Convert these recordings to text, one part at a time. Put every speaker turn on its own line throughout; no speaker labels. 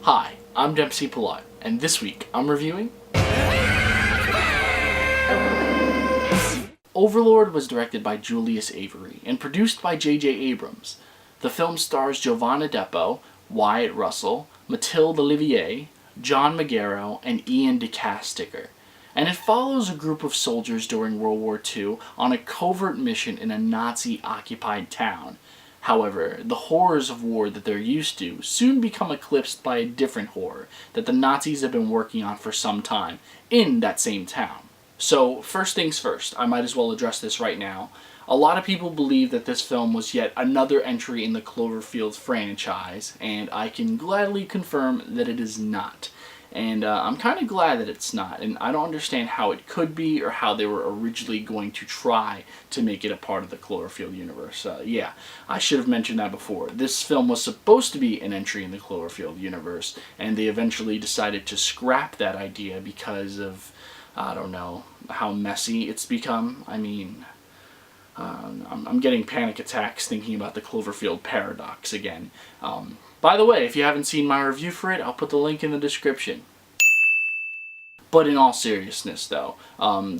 Hi, I'm Dempsey Pilat, and this week I'm reviewing Overlord was directed by Julius Avery and produced by J.J Abrams. The film stars Jovan Adepo, Wyatt Russell, Mathilde Ollivier, John Magaro, and Iain De Caestecker, and it follows a group of soldiers during World War II on a covert mission in a Nazi-occupied town. However, the horrors of war that they're used to soon become eclipsed by a different horror that the Nazis have been working on for some time in that same town. So, first things first, I might as well address this right now. A lot of people believe that this film was yet another entry in the Cloverfield franchise, and I can gladly confirm that it is not. And I'm kind of glad that it's not, and I don't understand how it could be or how they were originally going to try to make it a part of the Cloverfield universe. Yeah, I should have mentioned that before. This film was supposed to be an entry in the Cloverfield universe, and they eventually decided to scrap that idea because of, I don't know, how messy it's become. I mean, I'm getting panic attacks thinking about the Cloverfield paradox again. By the way, if you haven't seen my review for it, I'll put the link in the description. But in all seriousness, though,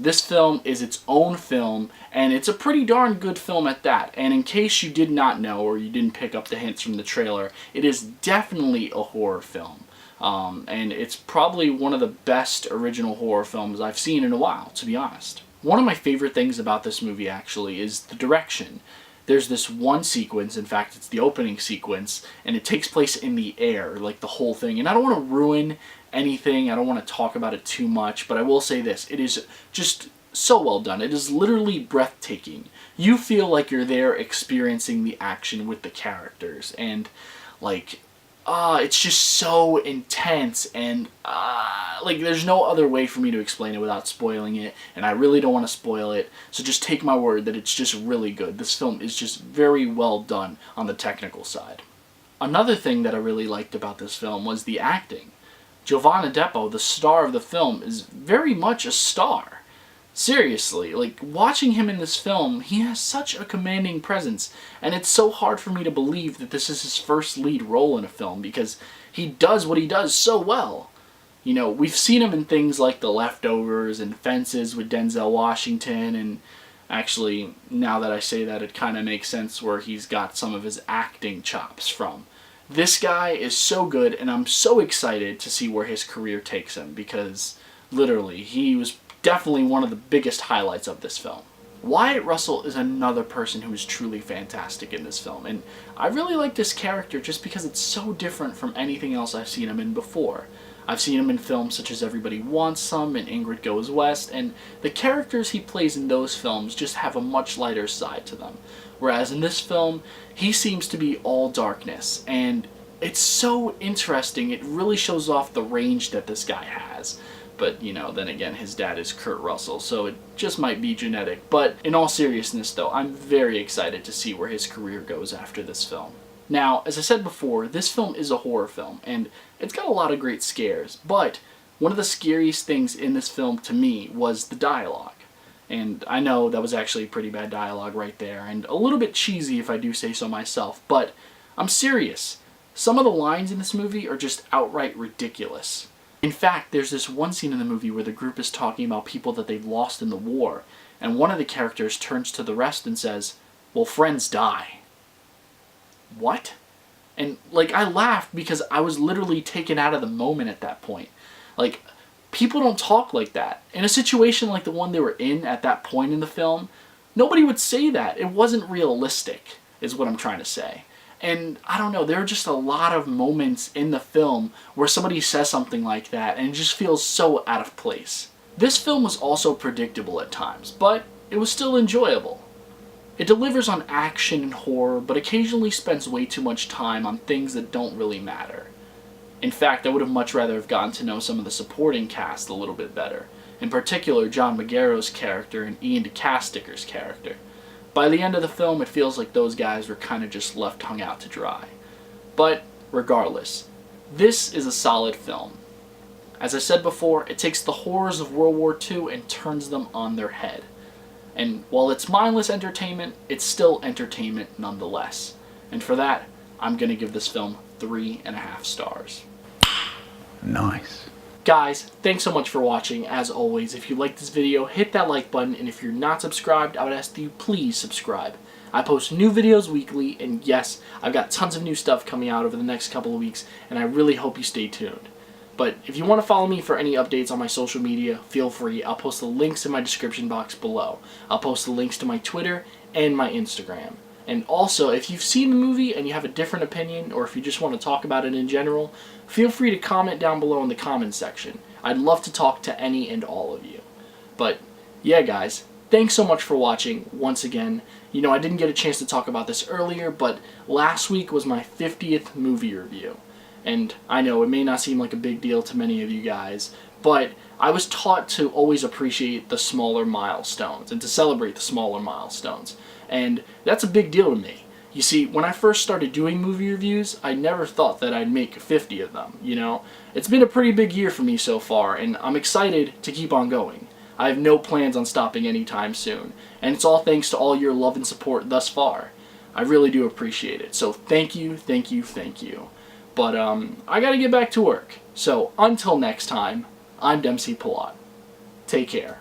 this film is its own film, and it's a pretty darn good film at that. And in case you did not know, or you didn't pick up the hints from the trailer, it is definitely a horror film. And it's probably one of the best original horror films I've seen in a while, to be honest. One of my favorite things about this movie, actually, is the direction. There's this one sequence, in fact it's the opening sequence, and it takes place in the air, like the whole thing. And I don't want to ruin anything, I don't want to talk about it too much, but I will say this, it is just so well done. It is literally breathtaking. You feel like you're there experiencing the action with the characters, and like, it's just so intense, and like there's no other way for me to explain it without spoiling it, and I really don't want to spoil it, so just take my word that it's just really good. This film is just very well done on the technical side. Another thing that I really liked about this film was the acting. Jovan Adepo, the star of the film, is very much a star. Seriously, like, watching him in this film, he has such a commanding presence, and it's so hard for me to believe that this is his first lead role in a film, because he does what he does so well. You know, we've seen him in things like The Leftovers and Fences with Denzel Washington, and actually, now that I say that, it kind of makes sense where he's got some of his acting chops from. This guy is so good, and I'm so excited to see where his career takes him, because, literally, he was definitely one of the biggest highlights of this film. Wyatt Russell is another person who is truly fantastic in this film, and I really like this character just because it's so different from anything else I've seen him in before. I've seen him in films such as Everybody Wants Some and Ingrid Goes West, and the characters he plays in those films just have a much lighter side to them. Whereas in this film, he seems to be all darkness, and it's so interesting. It really shows off the range that this guy has. But, you know, then again, his dad is Kurt Russell, so it just might be genetic. But in all seriousness, though, I'm very excited to see where his career goes after this film. Now, as I said before, this film is a horror film, and it's got a lot of great scares, but one of the scariest things in this film to me was the dialogue. And I know that was actually pretty bad dialogue right there, and a little bit cheesy if I do say so myself, but I'm serious. Some of the lines in this movie are just outright ridiculous. In fact, there's this one scene in the movie where the group is talking about people that they've lost in the war, and one of the characters turns to the rest and says, "Well, friends die." What? And, like, I laughed because I was literally taken out of the moment at that point. Like, people don't talk like that. In a situation like the one they were in at that point in the film, nobody would say that. It wasn't realistic, is what I'm trying to say. And I don't know, there are just a lot of moments in the film where somebody says something like that and it just feels so out of place. This film was also predictable at times, but it was still enjoyable. It delivers on action and horror, but occasionally spends way too much time on things that don't really matter. In fact, I would have much rather have gotten to know some of the supporting cast a little bit better. In particular, John Magaro's character and Iain De Caestecker's character. By the end of the film, it feels like those guys were kind of just left hung out to dry. But, regardless, this is a solid film. As I said before, it takes the horrors of World War II and turns them on their head. And while it's mindless entertainment, it's still entertainment nonetheless. And for that, I'm going to give this film 3.5 stars.
Nice.
Guys, thanks so much for watching. As always, if you liked this video, hit that like button, and if you're not subscribed, I would ask that you please subscribe. I post new videos weekly, and yes, I've got tons of new stuff coming out over the next couple of weeks, and I really hope you stay tuned. But if you want to follow me for any updates on my social media, feel free. I'll post the links in my description box below. I'll post the links to my Twitter and my Instagram. And also, if you've seen the movie and you have a different opinion, or if you just want to talk about it in general, feel free to comment down below in the comments section. I'd love to talk to any and all of you. But, yeah guys, thanks so much for watching once again. You know, I didn't get a chance to talk about this earlier, but last week was my 50th movie review. And I know it may not seem like a big deal to many of you guys, but I was taught to always appreciate the smaller milestones and to celebrate the smaller milestones. And that's a big deal to me. You see, when I first started doing movie reviews, I never thought that I'd make 50 of them, you know? It's been a pretty big year for me so far, and I'm excited to keep on going. I have no plans on stopping anytime soon, and it's all thanks to all your love and support thus far. I really do appreciate it, so thank you, thank you, thank you. But, I gotta get back to work. So, until next time, I'm Dempsey Pilot. Take care.